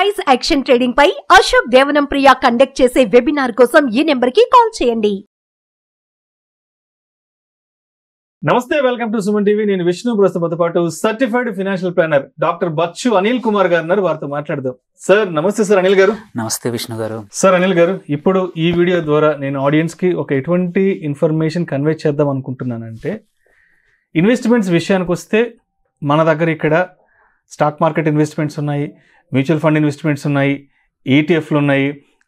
Price action trading పై అశోక్ దేవనం ప్రియ conduct చేసే webinar కోసం ఈ నెంబర్ కి కాల్ చేయండి. నమస్తే, వెల్కమ్ టు సుమన్ టీవీ. నేను విష్ణు. ప్రస్తుతంతో పాటు certified financial planner doctor Bachchu Anil Kumar గారు ఉన్నారు. వారితో మాట్లాడదాం. సార్ నమస్తే. సార్ అనిల్ గారు. నమస్తే విష్ణు గారు. సార్ అనిల్ గారు, ఇప్పుడు ఈ వీడియో ద్వారా నేను ఆడియన్స్ కి ఒక ఎటువంటి ఇన్ఫర్మేషన్ కన్వే చేద్దాం అనుకుంటున్నానంటే, ఇన్వెస్ట్మెంట్స్ విషయానికి వస్తే మన దగ్గర ఇక్కడ స్టాక్ మార్కెట్ ఇన్వెస్ట్మెంట్స్ ఉన్నాయి, మ్యూచువల్ ఫండ్ ఇన్వెస్ట్మెంట్స్ ఉన్నాయి, ఈటీఎఫ్లు ఉన్నాయి,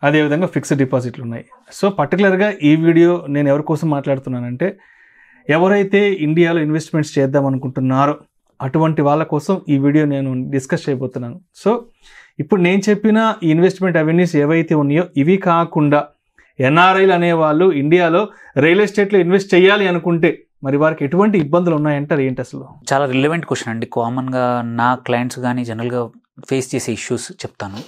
అదేవిధంగా ఫిక్స్డ్ డిపాజిట్లు ఉన్నాయి. సో పర్టికులర్గా ఈ వీడియో నేను ఎవరి కోసం మాట్లాడుతున్నానంటే, ఎవరైతే ఇండియాలో ఇన్వెస్ట్మెంట్స్ చేద్దాం అనుకుంటున్నారో అటువంటి వాళ్ళ కోసం ఈ వీడియో నేను డిస్కస్ చేయబోతున్నాను. సో ఇప్పుడు నేను చెప్పిన ఈ ఇన్వెస్ట్మెంట్ అవెన్యూస్ ఏవైతే ఉన్నాయో ఇవి కాకుండా ఎన్ఆర్ఐలు అనేవాళ్ళు ఇండియాలో రియల్ ఎస్టేట్లో ఇన్వెస్ట్ చేయాలి అనుకుంటే మరి వారికి ఎటువంటి ఇబ్బందులు ఉన్నాయంటారు? ఏంటి అసలు? చాలా రిలవెంట్ క్వశ్చన్ అండి. కామన్గా నా క్లయింట్స్ కానీ జనరల్గా ఫేస్ చేసే ఇష్యూస్ చెప్తాను.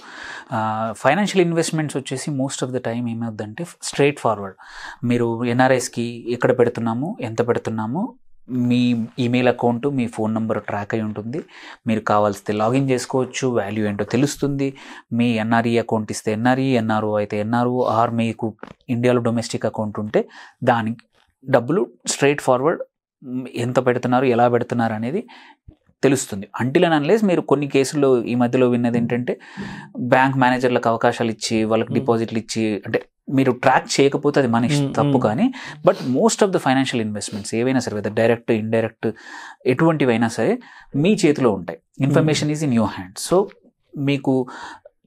ఫైనాన్షియల్ ఇన్వెస్ట్మెంట్స్ వచ్చేసి మోస్ట్ ఆఫ్ ద టైం ఏమవుద్దంటే స్ట్రైట్ ఫార్వర్డ్. మీరు ఎన్ఆర్ఐస్కి ఎక్కడ పెడుతున్నాము, ఎంత పెడుతున్నాము, మీ ఈమెయిల్ అకౌంట్, మీ ఫోన్ నెంబర్ ట్రాక్ అయి ఉంటుంది. మీరు కావాల్సితే లాగిన్ చేసుకోవచ్చు, వాల్యూ ఏంటో తెలుస్తుంది. మీ ఎన్ఆర్ఈ అకౌంట్ ఇస్తే ఎన్ఆర్ఈ, ఎన్ఆర్ఓ అయితే ఎన్ఆర్ఓ, ఆర్ మీకు ఇండియాలో డొమెస్టిక్ అకౌంట్ ఉంటే దానికి డబ్బులు స్ట్రైట్ ఫార్వర్డ్ ఎంత పెడుతున్నారు, ఎలా పెడుతున్నారు అనేది తెలుస్తుంది. అంటిల్ అండ్ అన్లెస్ మీరు కొన్ని కేసుల్లో ఈ మధ్యలో విన్నది ఏంటంటే బ్యాంక్ మేనేజర్లకు అవకాశాలు ఇచ్చి వాళ్ళకి డిపాజిట్లు ఇచ్చి, అంటే మీరు ట్రాక్ చేయకపోతే అది మన తప్పు. కానీ but most of the financial investments ఏవైనా సరే, వెదర్ డైరెక్ట్ ఇండైరెక్ట్ ఎటువంటివైనా సరే మీ చేతిలో ఉంటాయి. Information is in your hand. So మీకు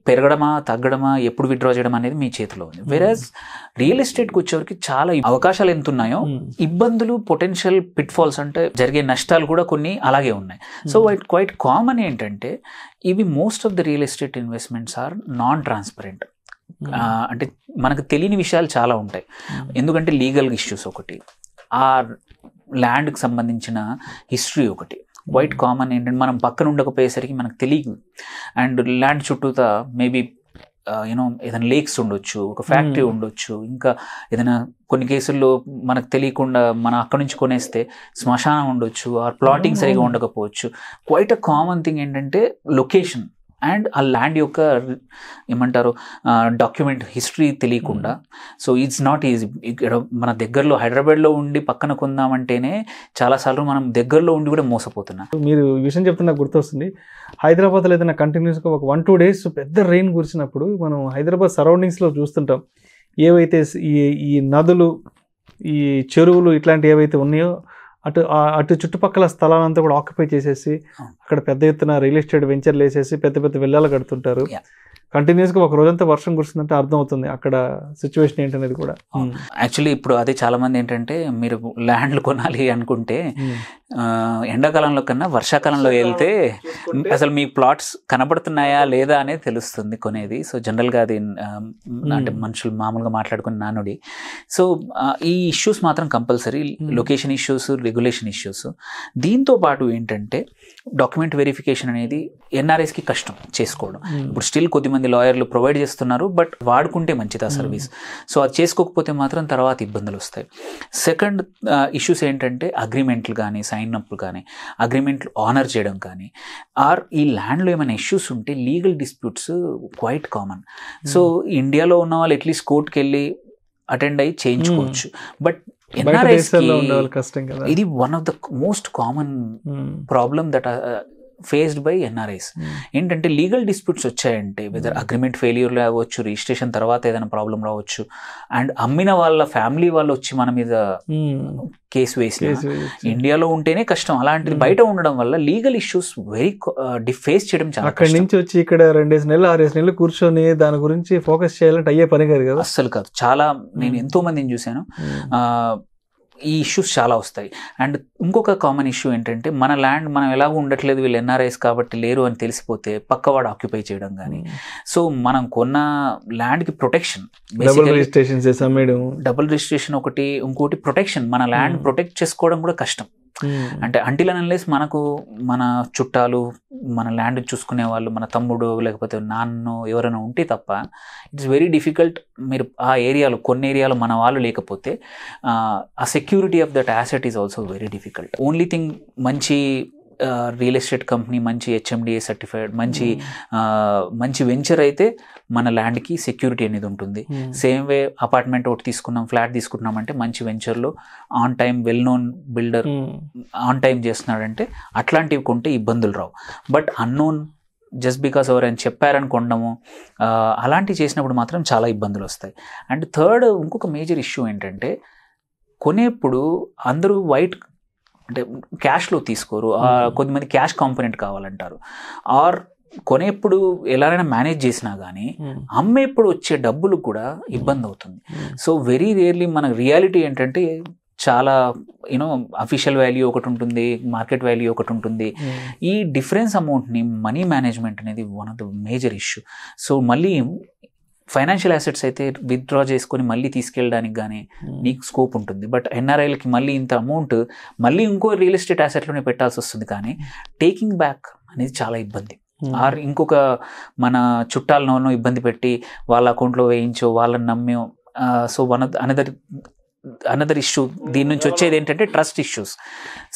పెరగడమా తగ్గడమా ఎప్పుడు విత్డ్రా చేయడం అనేది మీ చేతిలో ఉంది. వెరాజ్ రియల్ ఎస్టేట్కి వచ్చేవరకు చాలా అవకాశాలు ఎంత ఉన్నాయో ఇబ్బందులు, పొటెన్షియల్ పిట్ఫాల్స్ అంటే జరిగే నష్టాలు కూడా కొన్ని అలాగే ఉన్నాయి. సో క్వైట్ కామన్ ఏంటంటే ఇవి most of the real estate investments are non transparent. అంటే మనకు తెలియని విషయాలు చాలా ఉంటాయి. ఎందుకంటే లీగల్ ఇష్యూస్ ఒకటి, ఆ ల్యాండ్కి సంబంధించిన హిస్టరీ ఒకటి. క్వైట్ కామన్ ఏంటంటే మనం పక్కన ఉండకపోయేసరికి మనకు తెలియదు. అండ్ ల్యాండ్ చుట్టూతా మేబీ యూనో ఏదైనా లేక్స్ ఉండొచ్చు, ఒక ఫ్యాక్టరీ ఉండొచ్చు, ఇంకా ఏదైనా కొన్ని కేసుల్లో మనకు తెలియకుండా మనం అక్కడి నుంచి కొనేస్తే శ్మశానం ఉండొచ్చు, ఆ ప్లాటింగ్ సరిగా ఉండకపోవచ్చు. క్వైట్ అ కామన్ థింగ్ ఏంటంటే లొకేషన్ అండ్ ఆ ల్యాండ్ యొక్క ఏమంటారు డాక్యుమెంట్ హిస్టరీ తెలియకుండా. So it's not easy. ఇక్కడ మన దగ్గరలో హైదరాబాద్లో ఉండి పక్కన కొందామంటేనే చాలాసార్లు మనం దగ్గరలో ఉండి కూడా మోసపోతున్నాం. మీరు ఈ విషయం చెప్తే నాకు గుర్తొస్తుంది, హైదరాబాద్లో ఏదైనా కంటిన్యూస్గా ఒక 1-2 days పెద్ద రెయిన్ కురిసినప్పుడు మనం హైదరాబాద్ సరౌండింగ్స్లో చూస్తుంటాం. ఏవైతే ఈ నదులు, ఈ చెరువులు ఇట్లాంటివి ఏవైతే ఉన్నాయో అటు చుట్టుపక్కల స్థలాలంతా కూడా ఆక్యుపై చేసేసి అక్కడ పెద్ద ఎత్తున రియల్ ఎస్టేట్ వెంచర్లు వేసేసి పెద్ద పెద్ద విల్లాలు కడుతుంటారు. కంటిన్యూస్గా ఒక రోజంతా వర్షం కురుస్తుందంటే అర్థం అవుతుంది అక్కడ సిచ్యువేషన్ ఏంటనేది కూడా. యాక్చువల్లీ ఇప్పుడు అదే చాలా మంది ఏంటంటే మీరు ల్యాండ్లు కొనాలి అనుకుంటే ఎండాకాలంలో కన్నా వర్షాకాలంలో వెళ్తే అసలు మీ ప్లాట్స్ కనబడుతున్నాయా లేదా అనేది తెలుస్తుంది కొనేది. సో జనరల్గా అది అంటే మనుషులు మామూలుగా మాట్లాడుకుని నానుడి. సో ఈ ఇష్యూస్ మాత్రం compulsory, location issues, regulation issues. దీంతో పాటు ఏంటంటే డాక్యుమెంట్ వెరిఫికేషన్ అనేది ఎన్ఆర్ఐస్కి కష్టం చేసుకోవడం. ఇప్పుడు స్టిల్ కొద్దిమంది లాయర్లు ప్రొవైడ్ చేస్తున్నారు, బట్ వాడుకుంటే మంచిది ఆ సర్వీస్. సో అది చేసుకోకపోతే మాత్రం తర్వాత ఇబ్బందులు వస్తాయి. సెకండ్ ఇష్యూస్ ఏంటంటే అగ్రిమెంట్లు కానీ, సైన్ అప్లు కానీ, అగ్రిమెంట్లు ఆనర్ చేయడం కానీ, ఆర్ ఈ ల్యాండ్లో ఏమైనా ఇష్యూస్ ఉంటే legal disputes quite common. So ఇండియాలో ఉన్న వాళ్ళు అట్లీస్ట్ కోర్టుకి వెళ్ళి అటెండ్ అయ్యి చేయించుకోవచ్చు. బట్ ఇది one of the most common problem that faced by NRIs. ఏంటంటే లీగల్ డిస్ప్యూట్స్ వచ్చాయంటే వెదర్ అగ్రిమెంట్ ఫెయిల్యూర్లు అవ్వచ్చు, రిజిస్ట్రేషన్ తర్వాత ఏదైనా ప్రాబ్లం రావచ్చు, అండ్ అమ్మిన వాళ్ళ ఫ్యామిలీ వాళ్ళు వచ్చి మన మీద కేసు వేసి ఇండియాలో ఉంటేనే కష్టం. అలాంటిది బయట ఉండడం వల్ల లీగల్ ఇష్యూస్ ఫేస్ చేయడం చాలా అక్కడి నుంచి వచ్చి ఇక్కడ 2 నెలలు 6 నెలలు కూర్చొని దాని గురించి ఫోకస్ చేయాలంటే అయ్యే పని కాదు కదా. అస్సలు కాదు. చాలా నేను ఎంతో మందిని చూశాను. ఈ ఇష్యూస్ చాలా వస్తాయి. అండ్ ఇంకొక కామన్ ఇష్యూ ఏంటంటే మన ల్యాండ్ మనం ఎలాగో ఉండట్లేదు, వీళ్ళు ఎన్ఆర్ఐస్ కాబట్టి లేరు అని తెలిసిపోతే పక్కవాడు ఆక్యుపై చేయడం కానీ. సో మనం కొన్న ల్యాండ్కి ప్రొటెక్షన్, డబుల్ రిజిస్ట్రేషన్ ఒకటి, ఇంకోటి ప్రొటెక్షన్, మన ల్యాండ్ ప్రొటెక్ట్ చేసుకోవడం కూడా కష్టం. అంటే అంటిల్ అండ్ అన్లెస్ మనకు మన చుట్టాలు, మన ల్యాండ్ చూసుకునే వాళ్ళు, మన తమ్ముడు లేకపోతే నాన్న ఎవరైనా ఉంటే తప్ప ఇట్స్ వెరీ డిఫికల్ట్. మీరు ఆ ఏరియాలో కొన్ని ఏరియాలో మన వాళ్ళు లేకపోతే ఆ security of that asset is also very difficult. Only thing మంచి రియల్ ఎస్టేట్ కంపెనీ మంచి హెచ్ఎండిఏ సర్టిఫైడ్ మంచి వెంచర్ అయితే మన ల్యాండ్కి సెక్యూరిటీ అనేది ఉంటుంది. సేమ్ వే అపార్ట్మెంట్ ఒకటి తీసుకున్నాం, ఫ్లాట్ తీసుకుంటున్నామంటే మంచి వెంచర్లో on time well known builder on time చేస్తున్నాడంటే అట్లాంటివి కొంటే ఇబ్బందులు రావు. బట్ అన్నోన్ జస్ట్ బికాస్ ఎవరైనా చెప్పారని కొనడము అలాంటివి చేసినప్పుడు మాత్రం చాలా ఇబ్బందులు వస్తాయి. అండ్ థర్డ్ ఇంకొక మేజర్ ఇష్యూ ఏంటంటే కొనేప్పుడు అందరూ అంటే క్యాష్లో తీసుకోరు, కొద్దిమంది క్యాష్ కాంపోనెంట్ కావాలంటారు. ఆర్ కొనేప్పుడు ఎలాగైనా మేనేజ్ చేసినా కానీ అమ్మేప్పుడు వచ్చే డబ్బులు కూడా ఇబ్బంది అవుతుంది. సో వెరీ రేర్లీ మన రియాలిటీ ఏంటంటే చాలా అఫీషియల్ వాల్యూ ఒకటి ఉంటుంది, మార్కెట్ వాల్యూ ఒకటి ఉంటుంది. ఈ డిఫరెన్స్ అమౌంట్ని మనీ మేనేజ్మెంట్ అనేది one of the major issue. So మళ్ళీ ఫైనాన్షియల్ అసెట్స్ అయితే విత్డ్రా చేసుకొని మళ్ళీ తీసుకెళ్ళడానికి కానీ నీకు స్కోప్ ఉంటుంది. బట్ ఎన్ఆర్ఐలకి మళ్ళీ ఇంత అమౌంట్ మళ్ళీ ఇంకో రియల్ ఎస్టేట్ అసెట్లోనే పెట్టాల్సి వస్తుంది. కానీ టేకింగ్ బ్యాక్ అనేది చాలా ఇబ్బంది. ఆర్ ఇంకొక మన చుట్టాలనో ఇబ్బంది పెట్టి వాళ్ళ అకౌంట్లో వేయించో వాళ్ళని నమ్మో. సో అనదర్ ఇష్యూ దీని నుంచి వచ్చేది ఏంటంటే ట్రస్ట్ ఇష్యూస్.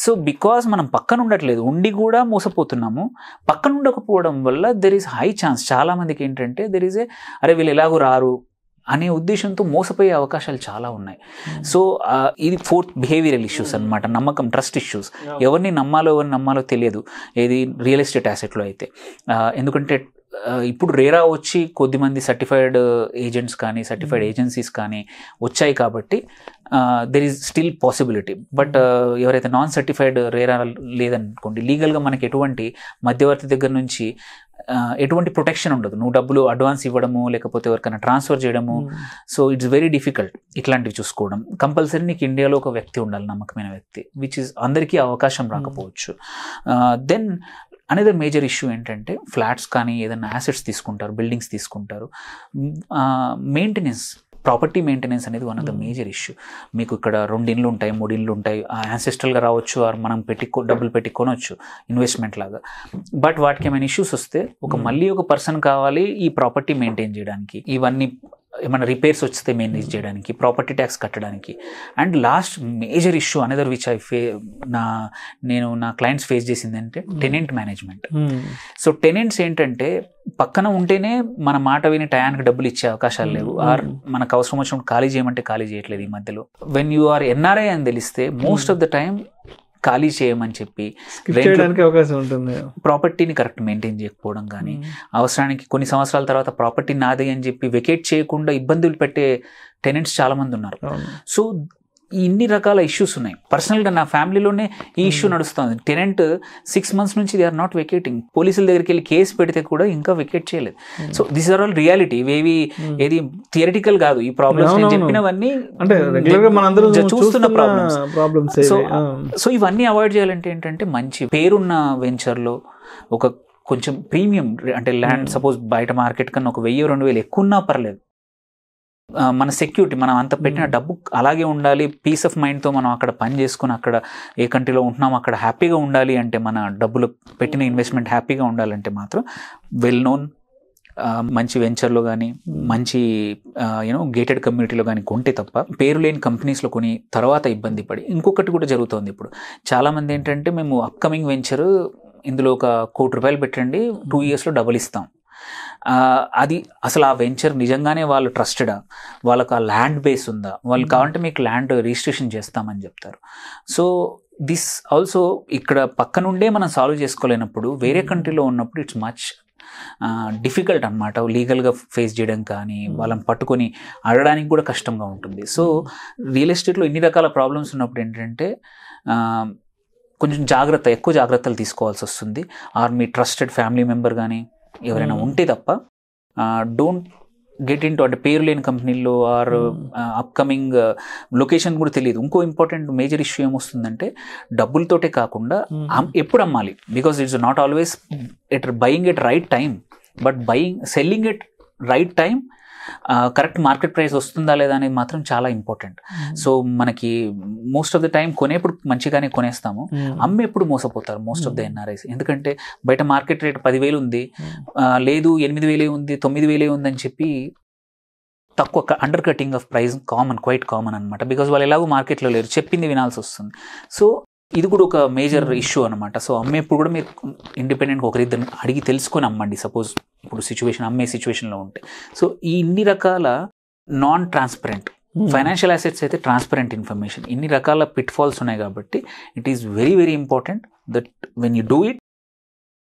సో బికాజ్ మనం పక్కన ఉండట్లేదు, ఉండి కూడా మోసపోతున్నాము. పక్కన ఉండకపోవడం వల్ల దెర్ ఈస్ హై ఛాన్స్ చాలామందికి ఏంటంటే దెర్ ఈజ్ అరే వీళ్ళు ఎలాగో రారు అనే ఉద్దేశంతో మోసపోయే అవకాశాలు చాలా ఉన్నాయి. సో ఇది ఫోర్త్ బిహేవియరల్ ఇష్యూస్ అనమాట, నమ్మకం, ట్రస్ట్ ఇష్యూస్. ఎవరిని నమ్మాలో తెలియదు ఏది రియల్ ఎస్టేట్ యాసెట్లో అయితే. ఎందుకంటే ఇప్పుడు రేరా వచ్చి కొద్దిమంది సర్టిఫైడ్ ఏజెంట్స్ కానీ సర్టిఫైడ్ ఏజెన్సీస్ కానీ వచ్చాయి కాబట్టి there is still possibility. But ఎవరైతే నాన్ సర్టిఫైడ్ రేరా లేదనుకోండి, లీగల్గా మనకి ఎటువంటి మధ్యవర్తి దగ్గర నుంచి ఎటువంటి ప్రొటెక్షన్ ఉండదు. నువ్వు డబ్బులు అడ్వాన్స్ ఇవ్వడము లేకపోతే ఎవరికైనా ట్రాన్స్ఫర్ చేయడము. సో ఇట్స్ వెరీ డిఫికల్ట్ ఇట్లాంటివి చూసుకోవడం. కంపల్సరీ నీకు ఇండియాలో ఒక వ్యక్తి ఉండాలి, నమ్మకమైన వ్యక్తి, విచ్ ఇస్ అందరికీ అవకాశం రాకపోవచ్చు. దెన్ అనదర్ మేజర్ ఇష్యూ ఏంటంటే ఫ్లాట్స్ కానీ ఏదైనా యాసెట్స్ తీసుకుంటారు, బిల్డింగ్స్ తీసుకుంటారు, మెయింటెనెన్స్, ప్రాపర్టీ మెయింటెనెన్స్ అనేది one of the major issue. మీకు ఇక్కడ 2 ఇండ్లు ఉంటాయి, 3 ఇండ్లు ఉంటాయి, యాన్సెస్ట్రల్గా రావచ్చు, ఆర్ మనం డబ్బులు పెట్టి కొనవచ్చు ఇన్వెస్ట్మెంట్ లాగా. బట్ వాటికి ఏమైనా ఇష్యూస్ వస్తే మళ్ళీ ఒక పర్సన్ కావాలి ఈ ప్రాపర్టీ మెయింటైన్ చేయడానికి, ఇవన్నీ ఏమైనా రిపేర్స్ వస్తే మేనేజ్ చేయడానికి, ప్రాపర్టీ ట్యాక్స్ కట్టడానికి. And last major issue another which నేను నా క్లయింట్స్ ఫేస్ చేసింది అంటే టెనెంట్ మేనేజ్మెంట్. సో టెనెంట్స్ ఏంటంటే పక్కన ఉంటేనే మన మాట విని టయానికి డబ్బులు ఇచ్చే అవకాశాలు లేవు, ఆర్ మనకు అవసరం వచ్చినప్పుడు ఖాళీ చేయమంటే ఖాళీ చేయట్లేదు ఈ మధ్యలో. వెన్ యూ ఆర్ ఎన్ఆర్ఐ అని తెలిస్తే మోస్ట్ ఆఫ్ ద టైమ్ ఖాళీ చేయమని చెప్పి అవకాశం ఉంటుంది. ప్రాపర్టీని కరెక్ట్ మెయింటైన్ చేయకపోవడం కానీ, అవసరానికి కొన్ని సంవత్సరాల తర్వాత ప్రాపర్టీ నాది అని చెప్పి వెకేట్ చేయకుండా ఇబ్బందులు పెట్టే టెనెంట్స్ చాలా మంది ఉన్నారు. సో ఇన్ని రకాల ఇష్యూస్ ఉన్నాయి. పర్సనల్గా నా ఫ్యామిలీలోనే ఈ ఇష్యూ నడుస్తుంది. టెనెంట్ 6 months నుంచి దే ఆర్ నాట్ వెకేటింగ్. పోలీసుల దగ్గరికి వెళ్ళి కేసు పెడితే కూడా ఇంకా వెకేట్ చేయలేదు. So this are all reality. ఏది థియరిటికల్ కాదు. ఈ ప్రాబ్లమ్స్ నేను చెప్పినవన్నీ చూస్తున్న ప్రాబ్లమ్స్. సో ఇవన్నీ అవాయిడ్ చేయాలంటే ఏంటంటే మంచి పేరున్న వెంచర్లో ఒక కొంచెం ప్రీమియం అంటే ల్యాండ్, సపోజ్ బయట మార్కెట్ కన్నా ఒక 1000-2000 ఎక్కువ ఉన్నా పర్లేదు, మన సెక్యూరిటీ, మనం అంత పెట్టిన డబ్బు అలాగే ఉండాలి, పీస్ ఆఫ్ మైండ్తో మనం అక్కడ పని చేసుకుని అక్కడ ఏ కంట్రీలో ఉంటున్నాం అక్కడ హ్యాపీగా ఉండాలి అంటే, మన డబ్బులు పెట్టిన ఇన్వెస్ట్మెంట్ హ్యాపీగా ఉండాలంటే మాత్రం వెల్ నోన్ మంచి వెంచర్లో కానీ మంచి గేటెడ్ కమ్యూనిటీలో కానీ కొంటే తప్ప పేరు లేని కంపెనీస్లో కొని తర్వాత ఇబ్బంది పడి. ఇంకొకటి కూడా జరుగుతుంది ఇప్పుడు, చాలామంది ఏంటంటే మేము అప్కమింగ్ వెంచర్ ఇందులో ఒక ₹1 కోటి పెట్టండి 2 yearsలో డబుల్ ఇస్తాం. అది అసలు ఆ వెంచర్ నిజంగానే వాళ్ళు ట్రస్టెడా, వాళ్ళకు ఆ ల్యాండ్ బేస్ ఉందా, వాళ్ళు కావాలంటే మీకు ల్యాండ్ రిజిస్ట్రేషన్ చేస్తామని చెప్తారు. సో దిస్ ఆల్సో ఇక్కడ పక్కనుండే మనం సాల్వ్ చేసుకోలేనప్పుడు వేరే కంట్రీలో ఉన్నప్పుడు ఇట్స్ మచ్ డిఫికల్ట్ అనమాట. లీగల్గా ఫేస్ చేయడం కానీ వాళ్ళని పట్టుకొని అడగడానికి కూడా కష్టంగా ఉంటుంది. సో రియల్ ఎస్టేట్లో ఇన్ని రకాల ప్రాబ్లమ్స్ ఉన్నప్పుడు ఏంటంటే కొంచెం ఎక్కువ జాగ్రత్తలు తీసుకోవాల్సి వస్తుంది. ఆర్ మీ ట్రస్టెడ్ ఫ్యామిలీ మెంబర్ కానీ ఎవరైనా ఉంటే తప్ప డోంట్ గెట్ ఇన్ టు, అంటే పేరు లేని కంపెనీల్లో ఆర్ అప్కమింగ్ లొకేషన్ కూడా తెలియదు. ఇంకో ఇంపార్టెంట్ మేజర్ ఇష్యూ ఏమొస్తుందంటే డబ్బులతోటే కాకుండా ఎప్పుడు అమ్మాలి, because it's not always buying at right time, but selling at right time, correct market price వస్తుందా లేదా అనేది మాత్రం చాలా ఇంపార్టెంట్. సో మనకి మోస్ట్ ఆఫ్ ద టైం కొనేప్పుడు మంచిగానే కొనేస్తాము, అమ్మేప్పుడు మోసపోతారు మోస్ట్ ఆఫ్ ద ఎన్ఆర్ఐస్. ఎందుకంటే బయట మార్కెట్ రేట్ 10,000 ఉంది, లేదు 8,000 ఉంది, 9,000 ఉంది అని చెప్పి తక్కువ under cutting of price quite common అనమాట. బికాస్ వాళ్ళు ఎలాగో మార్కెట్లో లేరు, చెప్పింది వినాల్సి వస్తుంది. సో ఇది కూడా ఒక మేజర్ ఇష్యూ అనమాట. సో అమ్మేప్పుడు కూడా మీరు ఇండిపెండెంట్గా ఒకరిద్దరిని అడిగి తెలుసుకొని అమ్మండి. సపోజ్ ఇప్పుడు అమ్మే సిచ్యువేషన్లో ఉంటే. సో ఈ ఇన్ని రకాల నాన్ ట్రాన్స్పరెంట్ ఫైనాన్షియల్ అసెట్స్ అయితే ట్రాన్స్పరెంట్ ఇన్ఫర్మేషన్, ఇన్ని రకాల పిట్ ఫాల్స్ ఉన్నాయి కాబట్టి it is very very important that when you do it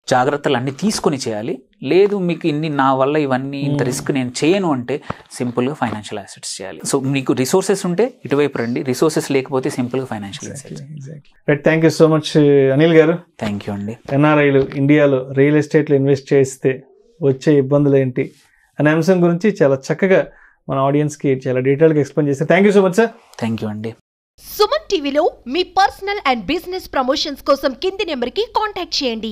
జాగ్రత్తలు అన్నీ తీసుకొని చేయాలి. లేదు మీకు నా వల్ల ఇవన్నీ ఇంత రిస్క్ నేను చేయను అంటే సింపుల్గా ఫైనాన్షియల్ అసెట్స్ చేయాలి. సో మీకు రిసోర్సెస్ ఉంటే ఇటువైపు రండి, రిసోర్సెస్ లేకపోతే సింపుల్గా financial assets. Right, thank you so much Anil గారు. థ్యాంక్ యూ అండి. ఎన్ఆర్ఐలు ఇండియాలో రియల్ ఎస్టేట్లో ఇన్వెస్ట్ చేస్తే వచ్చే ఇబ్బందులు ఏంటి అనే అంశం గురించి చాలా చక్కగా మన ఆడియన్స్కి చాలా డీటెయిల్గా ఎక్స్ప్లెయిన్ చేస్తారు. Thank you so much sir. Thank you అండి. సుమన్ టీవీలో మీ పర్సనల్ అండ్ బిజినెస్ ప్రమోషన్స్ కోసం కింది నెంబర్కి కాంటాక్ట్ చేయండి.